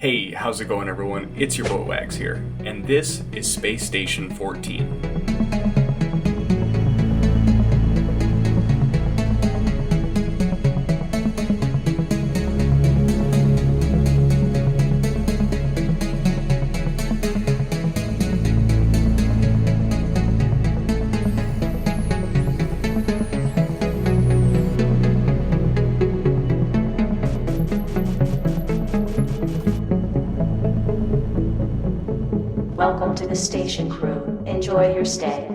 Hey, how's it going everyone? It's your ThatBoyWags here, and this is Space Station 14. Welcome to the station crew. Enjoy your stay.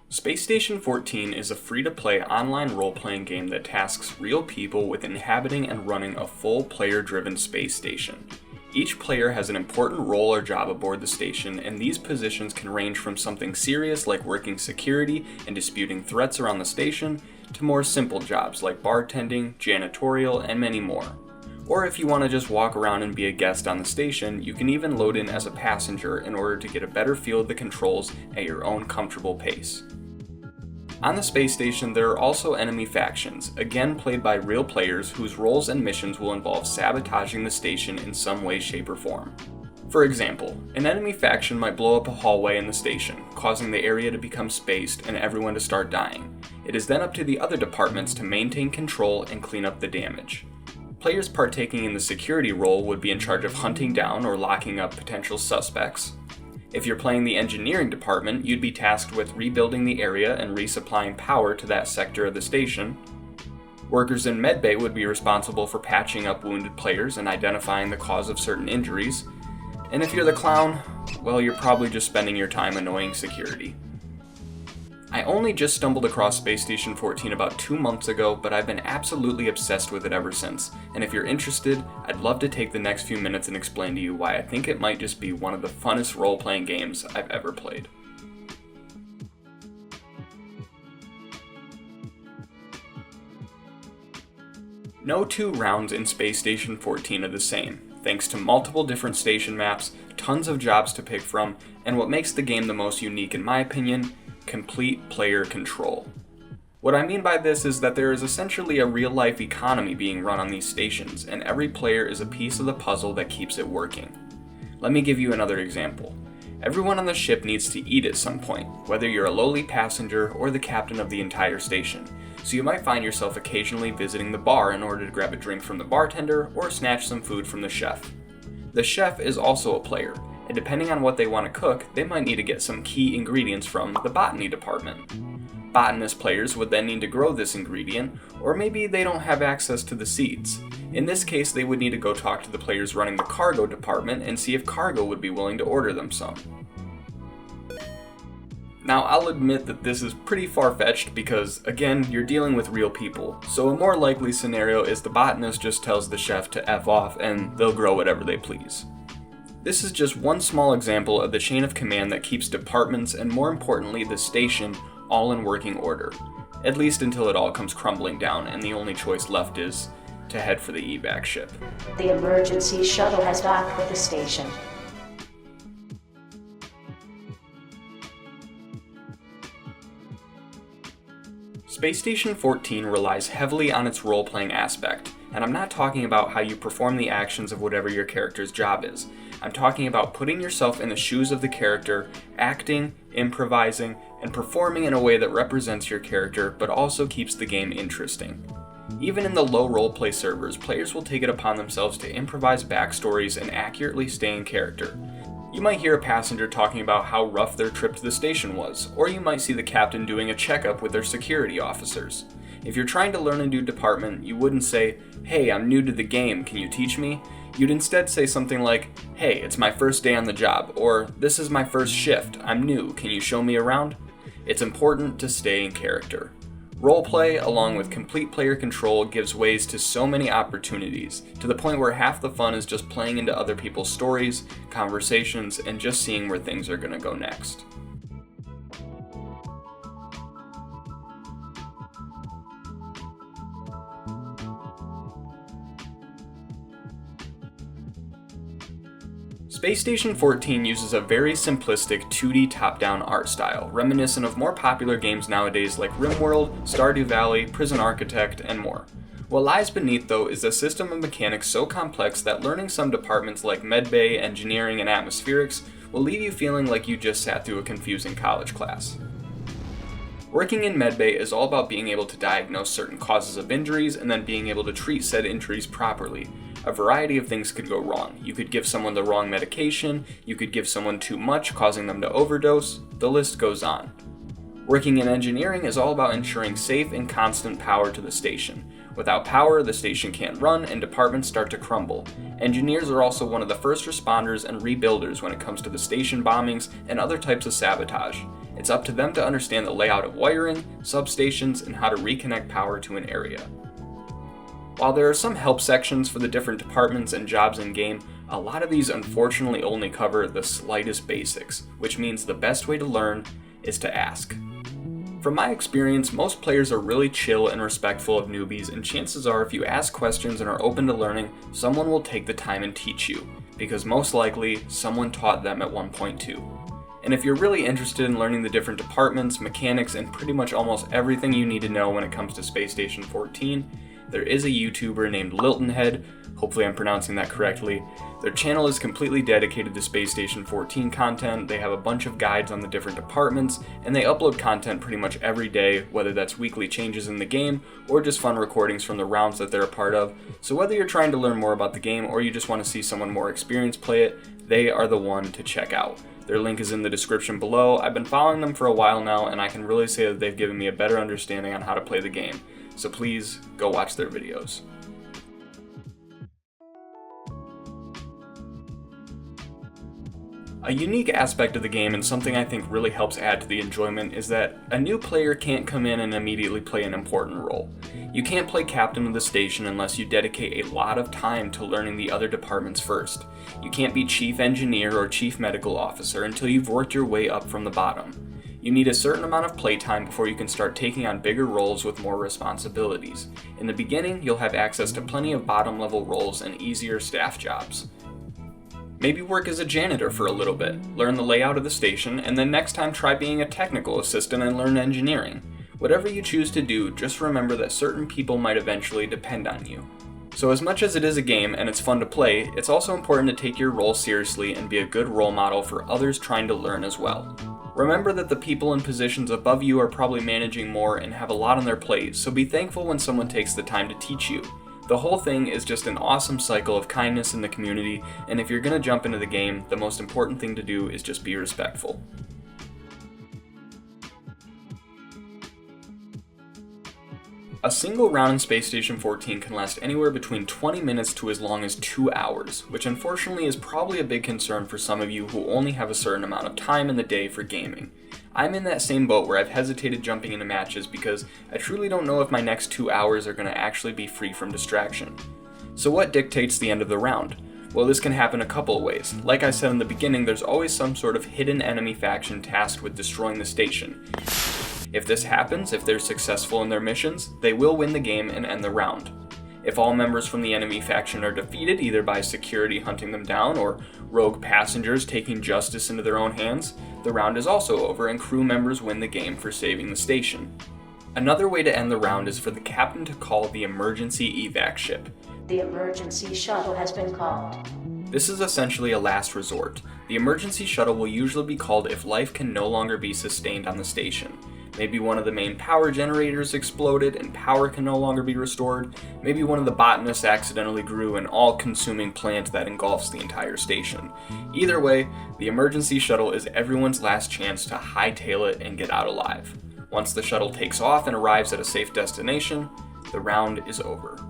Space Station 14 is a free-to-play online role-playing game that tasks real people with inhabiting and running a full player-driven space station. Each player has an important role or job aboard the station, and these positions can range from something serious like working security and disputing threats around the station, to more simple jobs like bartending, janitorial, and many more. Or if you want to just walk around and be a guest on the station, you can even load in as a passenger in order to get a better feel of the controls at your own comfortable pace. On the space station, there are also enemy factions, again played by real players whose roles and missions will involve sabotaging the station in some way, shape, or form. For example, an enemy faction might blow up a hallway in the station, causing the area to become spaced and everyone to start dying. It is then up to the other departments to maintain control and clean up the damage. Players partaking in the security role would be in charge of hunting down or locking up potential suspects. If you're playing the engineering department, you'd be tasked with rebuilding the area and resupplying power to that sector of the station. Workers in medbay would be responsible for patching up wounded players and identifying the cause of certain injuries. And if you're the clown, well, you're probably just spending your time annoying security. I only just stumbled across Space Station 14 about 2 months ago, but I've been absolutely obsessed with it ever since, and if you're interested, I'd love to take the next few minutes and explain to you why I think it might just be one of the funnest role-playing games I've ever played. No two rounds in Space Station 14 are the same, thanks to multiple different station maps, tons of jobs to pick from, and what makes the game the most unique in my opinion, complete player control. What I mean by this is that there is essentially a real-life economy being run on these stations, and every player is a piece of the puzzle that keeps it working. Let me give you another example. Everyone on the ship needs to eat at some point, whether you're a lowly passenger or the captain of the entire station, so you might find yourself occasionally visiting the bar in order to grab a drink from the bartender or snatch some food from the chef. The chef is also a player, and depending on what they want to cook, they might need to get some key ingredients from the botany department. Botanist players would then need to grow this ingredient, or maybe they don't have access to the seeds. In this case, they would need to go talk to the players running the cargo department and see if cargo would be willing to order them some. Now, I'll admit that this is pretty far-fetched because, again, you're dealing with real people, so a more likely scenario is the botanist just tells the chef to F off and they'll grow whatever they please. This is just one small example of the chain of command that keeps departments and, more importantly, the station all in working order, at least until it all comes crumbling down and the only choice left is to head for the evac ship. The emergency shuttle has docked with the station. Space Station 14 relies heavily on its role-playing aspect, and I'm not talking about how you perform the actions of whatever your character's job is. I'm talking about putting yourself in the shoes of the character, acting, improvising, and performing in a way that represents your character but also keeps the game interesting. Even in the low roleplay servers, players will take it upon themselves to improvise backstories and accurately stay in character. You might hear a passenger talking about how rough their trip to the station was, or you might see the captain doing a checkup with their security officers. If you're trying to learn a new department, you wouldn't say, "Hey, I'm new to the game, can you teach me?" You'd instead say something like, "Hey, it's my first day on the job," or "This is my first shift, I'm new, can you show me around?" It's important to stay in character. Roleplay, along with complete player control, gives ways to so many opportunities, to the point where half the fun is just playing into other people's stories, conversations, and just seeing where things are going to go next. Space Station 14 uses a very simplistic 2D top-down art style, reminiscent of more popular games nowadays like RimWorld, Stardew Valley, Prison Architect, and more. What lies beneath, though, is a system of mechanics so complex that learning some departments like Medbay, Engineering, and Atmospherics will leave you feeling like you just sat through a confusing college class. Working in Medbay is all about being able to diagnose certain causes of injuries and then being able to treat said injuries properly. A variety of things could go wrong. You could give someone the wrong medication, you could give someone too much, causing them to overdose, the list goes on. Working in engineering is all about ensuring safe and constant power to the station. Without power, the station can't run and departments start to crumble. Engineers are also one of the first responders and rebuilders when it comes to the station bombings and other types of sabotage. It's up to them to understand the layout of wiring, substations, and how to reconnect power to an area. While there are some help sections for the different departments and jobs in-game, a lot of these unfortunately only cover the slightest basics, which means the best way to learn is to ask. From my experience, most players are really chill and respectful of newbies, and chances are if you ask questions and are open to learning, someone will take the time and teach you, because most likely, someone taught them at one point too. And if you're really interested in learning the different departments, mechanics, and pretty much almost everything you need to know when it comes to Space Station 14, there is a YouTuber named Liltonhead, hopefully I'm pronouncing that correctly. Their channel is completely dedicated to Space Station 14 content. They have a bunch of guides on the different departments, and they upload content pretty much every day, whether that's weekly changes in the game or just fun recordings from the rounds that they're a part of. So whether you're trying to learn more about the game or you just want to see someone more experienced play it, they are the one to check out. Their link is in the description below. I've been following them for a while now, and I can really say that they've given me a better understanding on how to play the game. So please go watch their videos. A unique aspect of the game, and something I think really helps add to the enjoyment, is that a new player can't come in and immediately play an important role. You can't play captain of the station unless you dedicate a lot of time to learning the other departments first. You can't be chief engineer or chief medical officer until you've worked your way up from the bottom. You need a certain amount of playtime before you can start taking on bigger roles with more responsibilities. In the beginning, you'll have access to plenty of bottom-level roles and easier staff jobs. Maybe work as a janitor for a little bit, learn the layout of the station, and then next time try being a technical assistant and learn engineering. Whatever you choose to do, just remember that certain people might eventually depend on you. So as much as it is a game and it's fun to play, it's also important to take your role seriously and be a good role model for others trying to learn as well. Remember that the people in positions above you are probably managing more and have a lot on their plate, so be thankful when someone takes the time to teach you. The whole thing is just an awesome cycle of kindness in the community, and if you're gonna jump into the game, the most important thing to do is just be respectful. A single round in Space Station 14 can last anywhere between 20 minutes to as long as 2 hours, which unfortunately is probably a big concern for some of you who only have a certain amount of time in the day for gaming. I'm in that same boat where I've hesitated jumping into matches because I truly don't know if my next 2 hours are going to actually be free from distraction. So what dictates the end of the round? Well, this can happen a couple of ways. Like I said in the beginning, there's always some sort of hidden enemy faction tasked with destroying the station. If this happens, if they're successful in their missions, they will win the game and end the round. If all members from the enemy faction are defeated, either by security hunting them down or rogue passengers taking justice into their own hands, the round is also over and crew members win the game for saving the station. Another way to end the round is for the captain to call the emergency evac ship. The emergency shuttle has been called. This is essentially a last resort. The emergency shuttle will usually be called if life can no longer be sustained on the station. Maybe one of the main power generators exploded and power can no longer be restored. Maybe one of the botanists accidentally grew an all-consuming plant that engulfs the entire station. Either way, the emergency shuttle is everyone's last chance to hightail it and get out alive. Once the shuttle takes off and arrives at a safe destination, the round is over.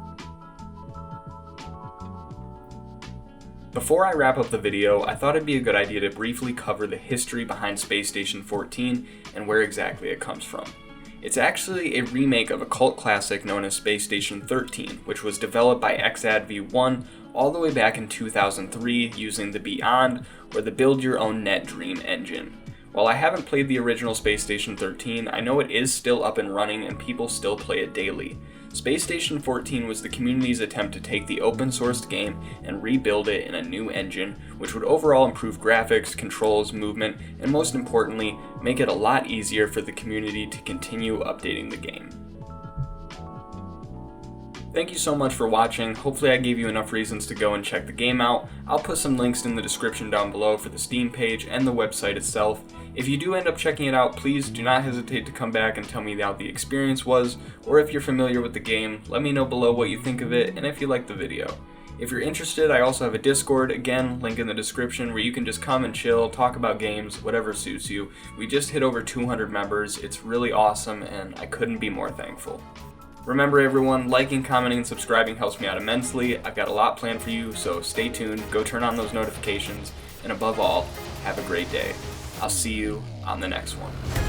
Before I wrap up the video, I thought it'd be a good idea to briefly cover the history behind Space Station 14 and where exactly it comes from. It's actually a remake of a cult classic known as Space Station 13, which was developed by XADV1 all the way back in 2003 using the Beyond or the Build Your Own Net Dream engine. While I haven't played the original Space Station 13, I know it is still up and running and people still play it daily. Space Station 14 was the community's attempt to take the open-sourced game and rebuild it in a new engine, which would overall improve graphics, controls, movement, and most importantly, make it a lot easier for the community to continue updating the game. Thank you so much for watching. Hopefully I gave you enough reasons to go and check the game out. I'll put some links in the description down below for the Steam page and the website itself. If you do end up checking it out, please do not hesitate to come back and tell me how the experience was, or if you're familiar with the game, let me know below what you think of it and if you liked the video. If you're interested, I also have a Discord, again, link in the description, where you can just come and chill, talk about games, whatever suits you. We just hit over 200 members, it's really awesome, and I couldn't be more thankful. Remember everyone, liking, commenting, and subscribing helps me out immensely. I've got a lot planned for you, so stay tuned, go turn on those notifications, and above all, have a great day. I'll see you on the next one.